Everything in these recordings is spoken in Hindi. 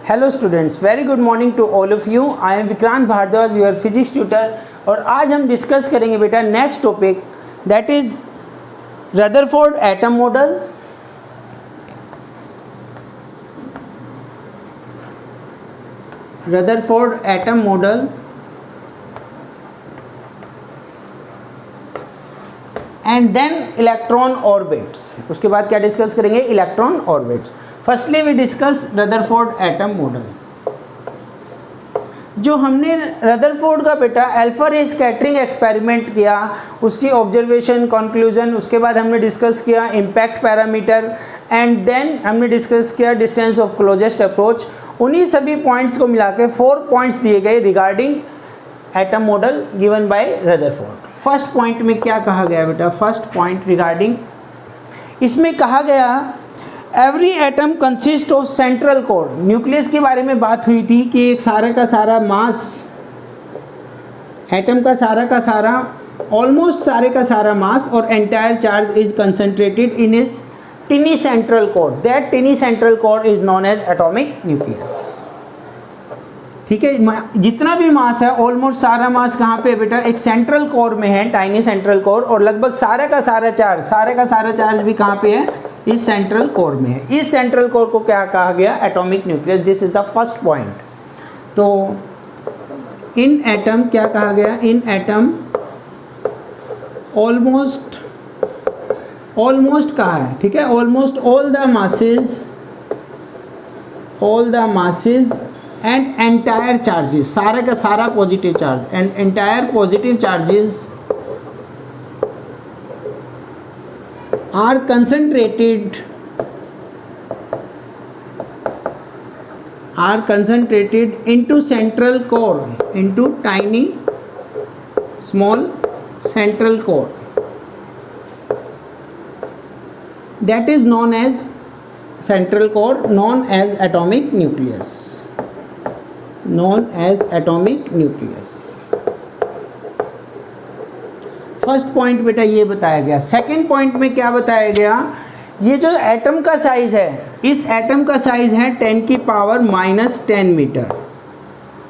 Hello students, very good morning to all of you. I am Vikrant Bhardwaj, your physics tutor. और आज हम डिस्कस करेंगे बेटा next topic, that is Rutherford atom model. Rutherford atom model and then electron orbits. उसके बाद क्या डिस्कस करेंगे? Electron orbits. Firstly we discuss Rutherford atom model. जो हमने रदरफोर्ड का बेटा अल्फा रे स्कैटरिंग एक्सपेरिमेंट किया, उसकी ऑब्जर्वेशन, कंक्लूजन, उसके बाद हमने डिस्कस किया इम्पैक्ट पैरामीटर एंड देन हमने डिस्कस किया डिस्टेंस ऑफ क्लोजेस्ट अप्रोच। उन्हीं सभी पॉइंट्स को मिला के 4 पॉइंट्स दिए गए regarding atom model given by Rutherford. First point में क्या कहा गया बेटा? फर्स्ट पॉइंट रिगार्डिंग, इसमें कहा गया every atom consist of central core. Nucleus के बारे में बात हुई थी कि एक सारा का सारा मास, एटम का सारा ऑलमोस्ट सारे का सारा मास और entire charge is concentrated in a tiny central core. That tiny central core is known as atomic nucleus. ठीक है, जितना भी मास है ऑलमोस्ट सारा मास कहाँ पे बेटा? एक सेंट्रल कोर में है, टाइनी सेंट्रल कोर। और लगभग सारे का सारा चार्ज भी कहाँ पे है? इस सेंट्रल कोर में है। इस सेंट्रल कोर को क्या कहा गया? Atomic nucleus. This is the first point. तो इन एटम क्या कहा गया? इन एटम ऑलमोस्ट कहा है, ठीक है, almost all the masses and entire charges, सारे का सारा positive charge and entire positive charges are concentrated into central core, into tiny small central core, that is known as central core, known as atomic nucleus, known as atomic nucleus। First point बेटा ये बताया गया। सेकंड पॉइंट में क्या बताया गया? ये जो एटम का साइज है, इस एटम का साइज है 10⁻⁻10 मीटर।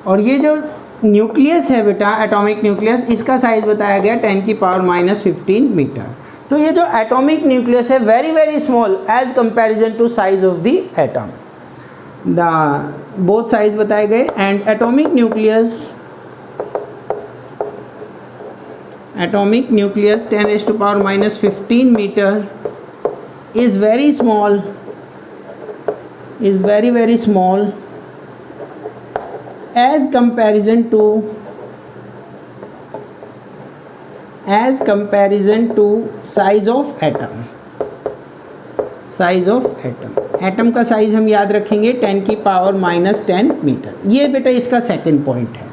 और ये जो न्यूक्लियस है बेटा, एटॉमिक न्यूक्लियस, इसका साइज बताया गया 10⁻15 मीटर। तो ये जो एटॉमिक न्यूक्लियस है very very small as comparison to size of the atom. Both size बताए गए। And atomic nucleus 10⁻15 metre is very small, is very small as comparison to size of atom। Size of atom का साइज हम याद रखेंगे 10⁻⁻10 मीटर। ये बेटा इसका सेकंड पॉइंट है।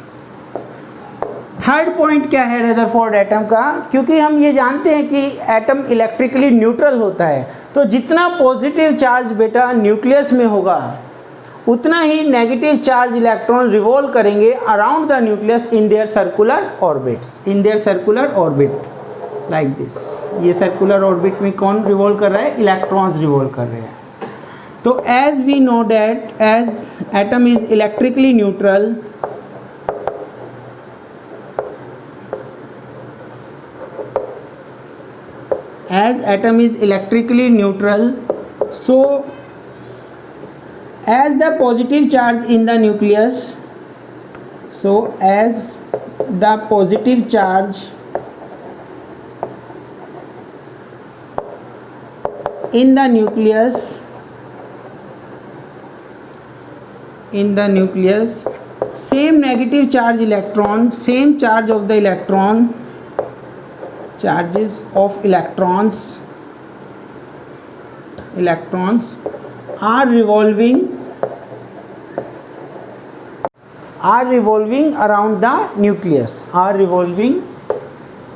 थर्ड पॉइंट क्या है रदरफोर्ड एटम का? क्योंकि हम ये जानते हैं कि एटम इलेक्ट्रिकली न्यूट्रल होता है, तो जितना पॉजिटिव चार्ज बेटा न्यूक्लियस में होगा उतना ही नेगेटिव चार्ज इलेक्ट्रॉन रिवॉल्व करेंगे around the nucleus in their circular orbit like this. ये सर्कुलर ऑर्बिट में कौन रिवॉल्व कर रहा है? इलेक्ट्रॉन्स रिवॉल्व कर रहे हैं। तो as we know that as atom is electrically neutral, so as the positive charge in the nucleus, in the nucleus same negative charge electron, same charge of the electron, charges of electrons are revolving around the nucleus, are revolving,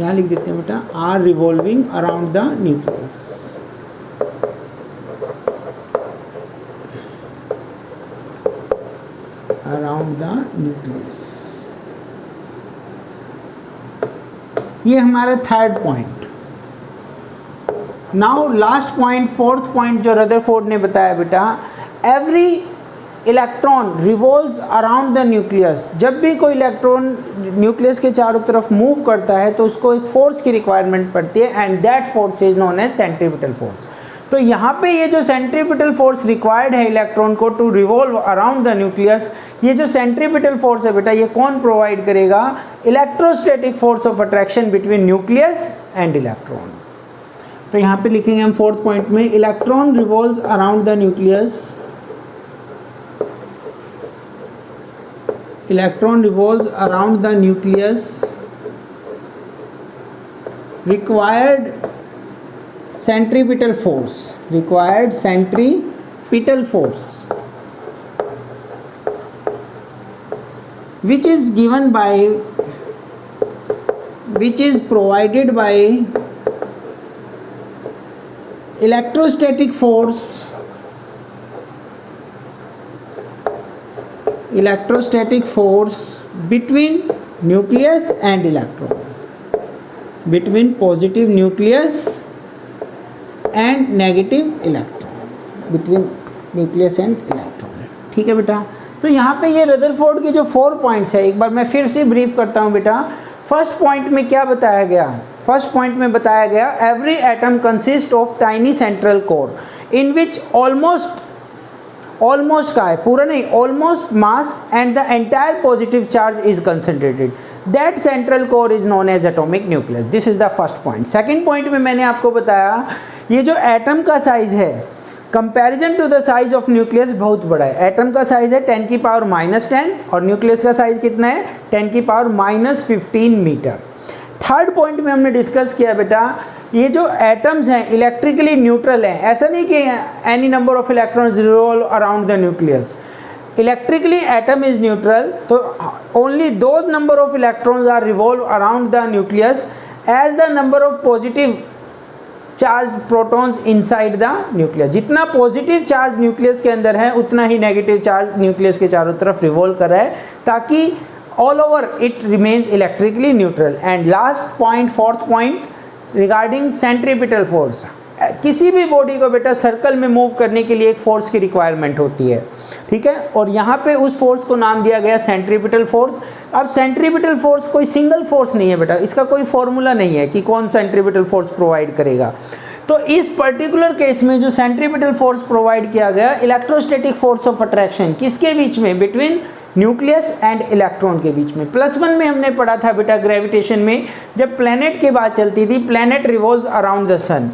यहाँ लिख देते हैं बेटा, are revolving around the nucleus। ये हमारा third point. Now last point, fourth point जो रदरफोर्ड ने बताया बेटा, every electron revolves around the nucleus, जब भी कोई इलेक्ट्रॉन न्यूक्लियस के चारों तरफ मूव करता है तो उसको एक फोर्स की रिक्वायरमेंट पड़ती है and that force is known as centripetal force. तो यहाँ पे ये जो सेंट्रीपिटल फोर्स रिक्वायर्ड है इलेक्ट्रॉन को to revolve around the nucleus, ये जो सेंट्रीपिटल फोर्स है बेटा ये कौन प्रोवाइड करेगा? Electrostatic force of attraction between nucleus and electron. तो यहाँ पे लिखेंगे हम फोर्थ पॉइंट में, electron revolves around the nucleus, electron revolves around the nucleus, required centripetal force, which is provided by electrostatic force between nucleus and electron, between positive nucleus and negative electron, between nucleus and electron। ठीक है बेटा, तो यहाँ पे ये रदरफोर्ड के जो 4 पॉइंट्स है एक बार मैं फिर से ब्रीफ करता हूँ बेटा। फर्स्ट पॉइंट में क्या बताया गया? फर्स्ट पॉइंट में बताया गया every atom consist of tiny central core in which almost का है, पूरा नहीं, almost mass and the entire positive charge is concentrated, that central core is known as atomic nucleus. This is the first point. Second point में मैंने आपको बताया ये जो एटम का साइज है comparison to the size of nucleus बहुत बड़ा है। एटम का साइज है 10 की पावर -10 और न्यूक्लियस का साइज कितना है? 10 की पावर -15 मीटर। थर्ड पॉइंट में हमने डिस्कस किया बेटा ये जो एटम्स हैं इलेक्ट्रिकली न्यूट्रल हैं, ऐसा नहीं कि any number of electrons revolve around the nucleus, electrically atom is neutral, तो only those number of electrons are revolve around the nucleus as the number of positive charge protons inside the nucleus. जितना पॉजिटिव चार्ज न्यूक्लियस के अंदर है उतना ही नेगेटिव चार्ज न्यूक्लियस के चारों तरफ रिवॉल्व कर रहा है ताकि all over it remains electrically neutral। and last point, fourth point regarding centripetal force, किसी भी बॉडी को बेटा सर्कल में मूव करने के लिए एक फोर्स की रिक्वायरमेंट होती है, ठीक है, और यहाँ पे उस फोर्स को नाम दिया गया सेंट्रीपिटल फोर्स। अब सेंट्रीपिटल फोर्स कोई सिंगल फोर्स नहीं है बेटा, इसका कोई फॉर्मूला नहीं है कि कौन सेंट्रीपिटल फोर्स प्रोवाइड करेगा। तो इस पर्टिकुलर केस में जो सेंट्रीपिटल फोर्स प्रोवाइड किया गया इलेक्ट्रोस्टैटिक फोर्स ऑफ अट्रैक्शन किसके बीच में? बिटवीन न्यूक्लियस एंड इलेक्ट्रॉन के बीच में। +1 में हमने पढ़ा था बेटा ग्रेविटेशन में, जब प्लैनेट की बात चलती थी, planet revolves around the sun,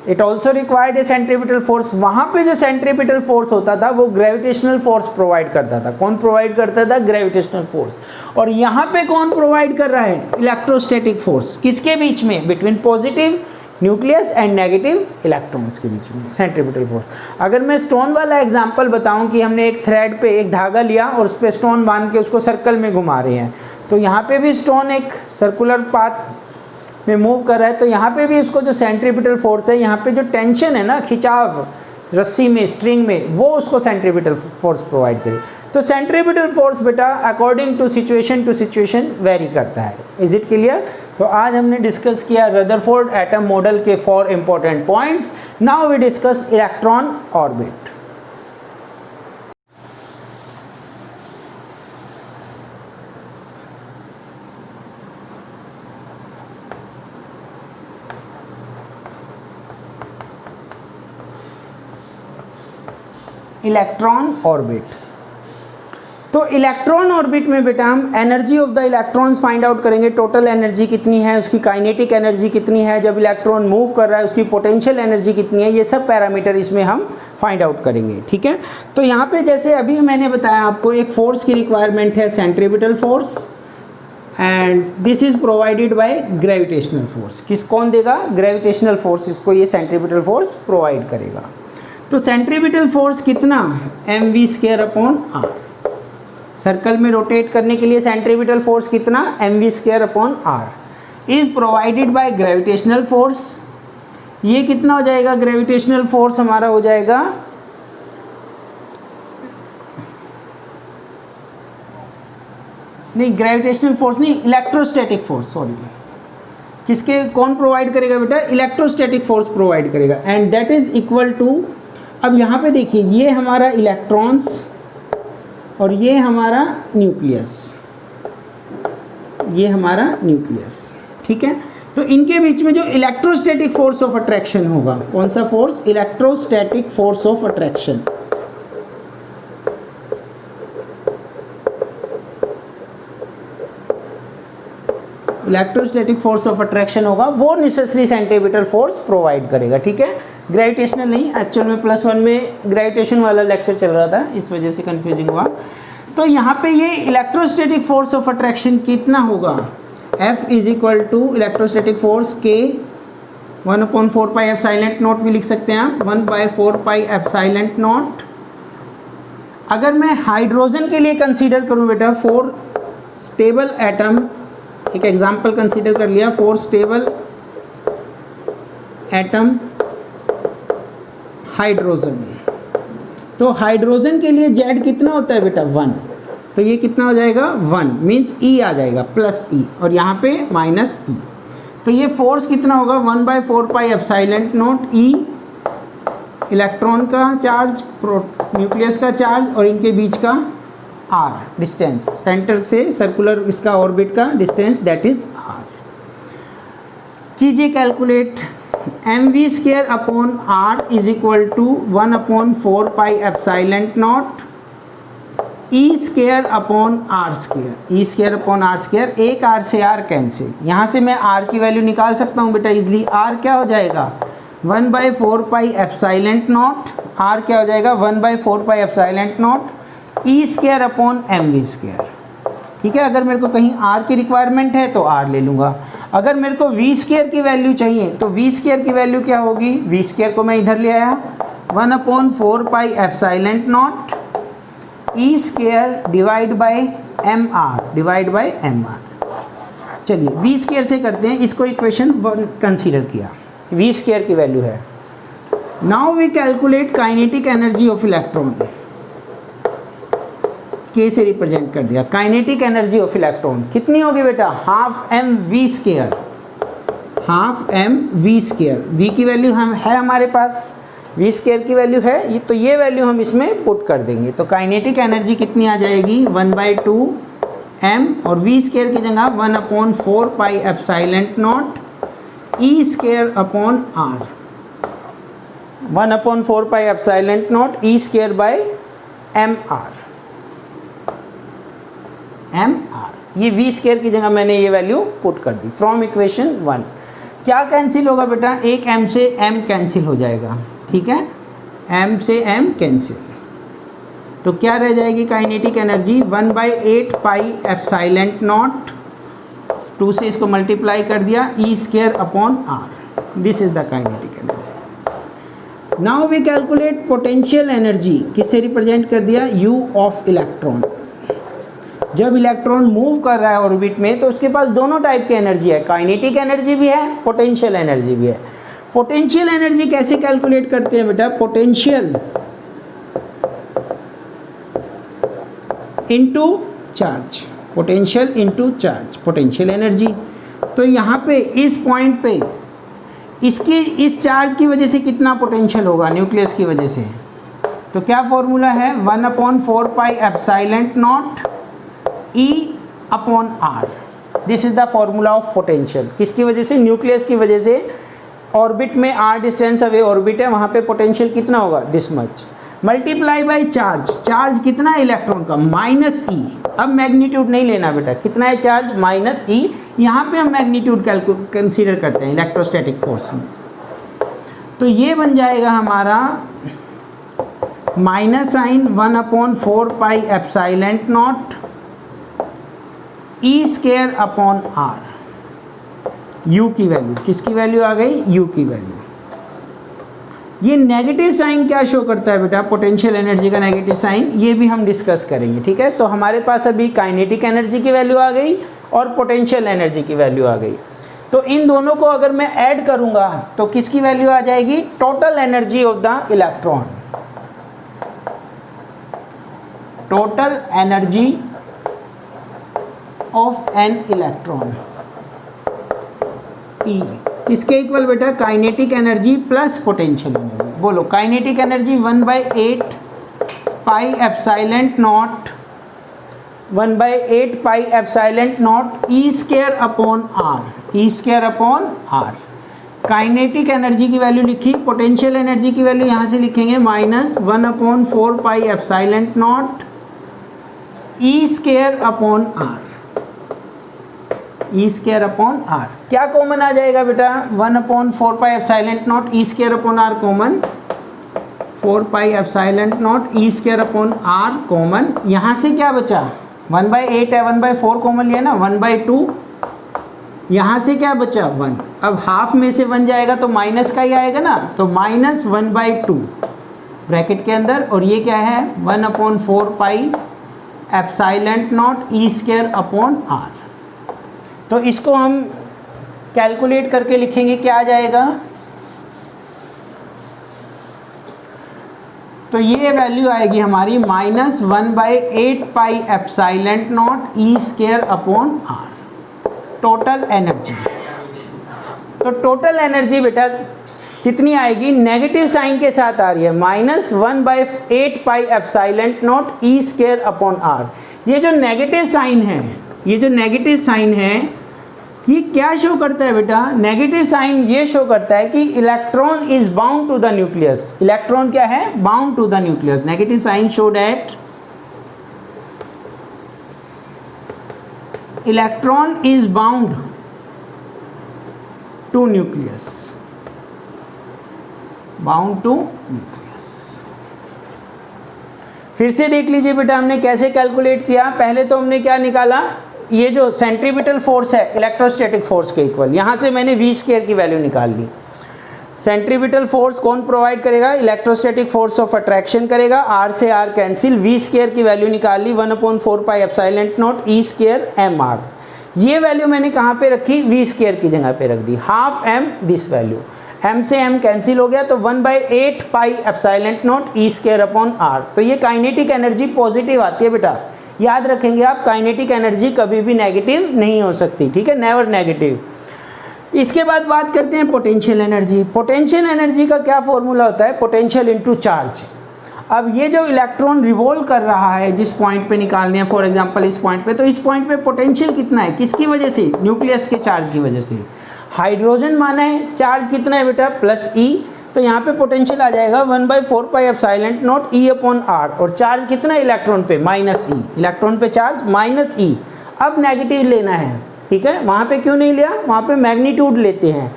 it also required a centripetal force. वहाँ पे जो सेंट्रीपिटल फोर्स होता था वो ग्रेविटेशनल फोर्स प्रोवाइड करता था। कौन प्रोवाइड करता था? Gravitational force. और यहाँ पे कौन प्रोवाइड कर रहा है? Electrostatic force. किसके बीच में? Between positive nucleus and negative electrons के बीच में सेंट्रीपिटल फोर्स। अगर मैं स्टोन वाला एग्जांपल बताऊं कि हमने एक थ्रेड पे एक धागा लिया और उस पर स्टोन बांध के उसको सर्कल में घुमा रहे हैं, तो यहाँ पे भी स्टोन एक सर्कुलर पाथ में मूव कर रहा है, तो यहाँ पे भी इसको जो सेंट्रीपिटल फोर्स है, यहाँ पे जो टेंशन है ना, खिंचाव रस्सी में, स्ट्रिंग में, वो उसको सेंट्रीपिटल फोर्स प्रोवाइड करे। तो सेंट्रीपिटल फोर्स बेटा अकॉर्डिंग टू सिचुएशन वेरी करता है। Is it clear? तो आज हमने डिस्कस किया रदरफोर्ड एटम मॉडल के 4 important points. Now we discuss electron orbit. Electron orbit. तो इलेक्ट्रॉन ऑर्बिट में बेटा हम energy of the electrons find out करेंगे। टोटल एनर्जी कितनी है, उसकी काइनेटिक एनर्जी कितनी है, जब इलेक्ट्रॉन मूव कर रहा है उसकी पोटेंशियल एनर्जी कितनी है, ये सब पैरामीटर इसमें हम फाइंड आउट करेंगे, ठीक है। तो यहाँ पे जैसे अभी मैंने बताया आपको एक फोर्स की रिक्वायरमेंट है centripetal force, and this is provided by gravitational force. कौन देगा? ग्रेविटेशनल फोर्स इसको ये सेंट्रीपिटल फोर्स प्रोवाइड करेगा। तो सेंट्रीपिटल फोर्स कितना? mv²/r। सर्कल में रोटेट करने के लिए सेंट्रीपिटल फोर्स कितना? mv²/r is provided by gravitational force. ये कितना हो जाएगा? ग्रेविटेशनल फोर्स हमारा हो जाएगा नहीं, ग्रेविटेशनल फोर्स नहीं, इलेक्ट्रोस्टैटिक फोर्स, सॉरी। किसके कौन प्रोवाइड करेगा बेटा? इलेक्ट्रोस्टैटिक फोर्स प्रोवाइड करेगा, and that is equal to, अब यहाँ पे देखिए ये हमारा इलेक्ट्रॉन्स और ये हमारा न्यूक्लियस, ये हमारा न्यूक्लियस, ठीक है। तो इनके बीच में जो इलेक्ट्रोस्टैटिक फोर्स ऑफ अट्रैक्शन होगा, कौन सा force? Electrostatic force of attraction. Electrostatic force of attraction होगा, वो नेसेसरी सेंटीमीटर फोर्स प्रोवाइड करेगा, ठीक है। ग्रेविटेशनल नहीं, एक्चुअल में +1 में ग्रेविटेशन वाला लेक्चर चल रहा था, इस वजह से कंफ्यूजिंग हुआ। तो यहाँ पे ये इलेक्ट्रोस्टैटिक फोर्स ऑफ अट्रैक्शन कितना होगा? F is equal to electrostatic force K 1/4 pi epsilon naught भी लिख सकते हैं आप, 1/4 पाई एप्सिलॉन नॉट। अगर मैं हाइड्रोजन के लिए कंसीडर करूँ बेटा 4 स्टेबल एटम, एक एग्जाम्पल कंसीडर कर लिया, 4 स्टेबल एटम हाइड्रोजन, तो हाइड्रोजन के लिए Z कितना होता है बेटा? 1, तो ये कितना हो जाएगा? 1 मीन्स E आ जाएगा +E, और यहाँ पे -E, तो ये फोर्स कितना होगा? 1/4 pi epsilon nought E, electron का चार्ज, न्यूक्लियस का चार्ज, और इनके बीच का R डिस्टेंस, सेंटर से सर्कुलर इसका ऑर्बिट का डिस्टेंस, दैट इज R। कीजिए calculate, mv² upon R is equal to 1/4 pi epsilon nought E² upon R², E² upon R², एक R से R कैंसिल, यहाँ से मैं R की वैल्यू निकाल सकता हूँ बेटा इजली। R क्या हो जाएगा? 1/4 पाई एप्सिलॉन नॉट, R क्या हो जाएगा? 1/4 pi epsilon nought E² upon mv², ठीक है। अगर मेरे को कहीं R की रिक्वायरमेंट है तो R ले लूँगा, अगर मेरे को v² की वैल्यू चाहिए तो v² की वैल्यू क्या होगी? v² को मैं इधर ले आया, 1/4 pi epsilon nought E² divide by mr। चलिए v² से करते हैं, इसको इक्वेशन 1 कंसीडर किया, v² की वैल्यू है। Now we calculate kinetic energy of electron, K से रिप्रेजेंट कर दिया। काइनेटिक एनर्जी ऑफ इलेक्ट्रॉन कितनी होगी बेटा? ½ mv², ½ mv², v की वैल्यू है हमारे पास, v² की वैल्यू है ये, तो ये वैल्यू हम इसमें पुट कर देंगे, तो काइनेटिक एनर्जी कितनी आ जाएगी? 1/2 m, और v² की जगह 1/4 pi epsilon nought E² upon R, 1/4 pi epsilon nought E² by mr। ये v² की जगह मैंने ये वैल्यू पुट कर दी फ्रॉम इक्वेशन 1। क्या कैंसिल होगा बेटा? एक m से m कैंसिल हो जाएगा, ठीक है, m से m कैंसिल, तो क्या रह जाएगी kinetic energy? 1/8 pi epsilon nought, 2 से इसको मल्टीप्लाई कर दिया, E² upon R, this is the kinetic energy. Now we calculate potential energy, किससे रिप्रेजेंट कर दिया? U of electron. जब इलेक्ट्रॉन मूव कर रहा है ऑर्बिट में तो उसके पास दोनों टाइप की एनर्जी है, काइनेटिक एनर्जी भी है, पोटेंशियल एनर्जी भी है। पोटेंशियल एनर्जी कैसे कैलकुलेट करते हैं बेटा? Potential into charge, potential into charge, potential energy. तो यहाँ पे इस पॉइंट पे इसके इस चार्ज की वजह से कितना पोटेंशियल होगा न्यूक्लियस की वजह से? तो क्या फॉर्मूला है? 1/4 pi epsilon nought E upon R, this is the formula of potential. किसकी वजह से? न्यूक्लियस की वजह से। ऑर्बिट में R डिस्टेंस अवे ऑर्बिट है, वहाँ पे पोटेंशियल कितना होगा? This much, multiply by charge. Charge कितना है इलेक्ट्रॉन का? -E। अब मैग्नीट्यूड नहीं लेना बेटा, कितना है चार्ज? -E। यहाँ पे हम मैग्नीट्यूड कंसीडर करते हैं इलेक्ट्रोस्टैटिक फोर्स में, तो ये बन जाएगा हमारा -1/4 pi epsilon nought E² upon R। U की वैल्यू, किसकी वैल्यू आ गई? U की वैल्यू। ये नेगेटिव साइन क्या शो करता है बेटा? पोटेंशियल एनर्जी का नेगेटिव साइन, ये भी हम डिस्कस करेंगे, ठीक है। तो हमारे पास अभी काइनेटिक एनर्जी की वैल्यू आ गई और पोटेंशियल एनर्जी की वैल्यू आ गई, तो इन दोनों को अगर मैं ऐड करूंगा तो किसकी वैल्यू आ जाएगी? Total energy of the electron, total energy of an electron, E किसके इक्वल बेटा? Kinetic energy plus potential energy. बोलो, kinetic energy 1/8 pi epsilon naught 1/8 pi epsilon not E square upon R, E square upon R. Kinetic energy की वैल्यू लिखी, पोटेंशियल एनर्जी की वैल्यू यहाँ से लिखेंगे -1/4 pi epsilon not E square upon R, E square upon R. क्या कॉमन आ जाएगा बेटा? 1/4 pi epsilon not E square upon R common, 4 pi epsilon not E square upon R common. यहाँ से क्या बचा? 1/8 है, 1/4 कॉमन लिया ना, 1/2। यहाँ से क्या बचा? 1। अब हाफ में से 1 जाएगा तो माइनस का ही आएगा ना, तो -1/2 ब्रैकेट के अंदर, और ये क्या है? 1/4 pi epsilon not E square upon R. तो इसको हम कैलकुलेट करके लिखेंगे, क्या आ जाएगा? तो ये वैल्यू आएगी हमारी -1/8 pi epsilon not E square upon R, total energy. तो टोटल एनर्जी बेटा कितनी आएगी? नेगेटिव साइन के साथ आ रही है, -1/8 pi epsilon not E square upon R. ये जो नेगेटिव साइन है, ये जो नेगेटिव साइन है, ये क्या शो करता है बेटा? नेगेटिव साइन ये शो करता है कि electron is bound to the nucleus. Electron क्या है? Bound to the nucleus. Negative sign show that electron is bound to nucleus, bound to nucleus. फिर से देख लीजिए बेटा, हमने कैसे कैलकुलेट किया। पहले तो हमने क्या निकाला? ये जो सेंट्रीपिटल फोर्स है इलेक्ट्रोस्टैटिक फोर्स के इक्वल, यहाँ से मैंने v स्क्वायर की वैल्यू निकाल ली। सेंट्रीपिटल फोर्स कौन प्रोवाइड करेगा? इलेक्ट्रोस्टैटिक फोर्स ऑफ अट्रैक्शन करेगा। r से r कैंसिल, v स्क्वायर की वैल्यू निकाल ली 1/4 pi epsilon not E square mr। ये वैल्यू मैंने कहाँ पे रखी? v स्क्वायर की जगह पे रख दी, half m this value, m से m कैंसिल हो गया, तो 1/8 pi epsilon not E square upon r। तो ये काइनेटिक एनर्जी पॉजिटिव आती है बेटा, याद रखेंगे आप। काइनेटिक एनर्जी कभी भी नेगेटिव नहीं हो सकती, ठीक है, नेवर नेगेटिव। इसके बाद बात करते हैं पोटेंशियल एनर्जी। पोटेंशियल एनर्जी का क्या फॉर्मूला होता है? Potential into charge. अब ये जो इलेक्ट्रॉन रिवॉल्व कर रहा है, जिस पॉइंट पे निकालने हैं, फॉर एग्जांपल इस पॉइंट पे, तो इस पॉइंट पे पोटेंशियल कितना है? किसकी वजह से? न्यूक्लियस के चार्ज की वजह से। हाइड्रोजन माना है, चार्ज कितना है बेटा? +E। तो यहाँ पे पोटेंशियल आ जाएगा 1/4 pi epsilon nought E upon R, और चार्ज कितना है इलेक्ट्रॉन पे? -E। इलेक्ट्रॉन पे चार्ज -E। अब नेगेटिव लेना है, ठीक है। वहाँ पे क्यों नहीं लिया? वहाँ पे मैग्नीट्यूड लेते हैं।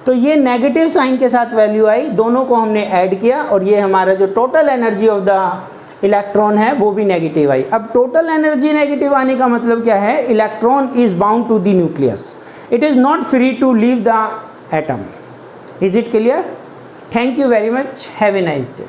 तो ये नेगेटिव साइन के साथ वैल्यू आई, दोनों को हमने ऐड किया, और ये हमारा जो total energy of the electron है वो भी नेगेटिव आई। अब टोटल एनर्जी नेगेटिव आने का मतलब क्या है? Electron is bound to the nucleus, it is not free to leave the atom. Is it clear? Thank you very much. Have a nice day.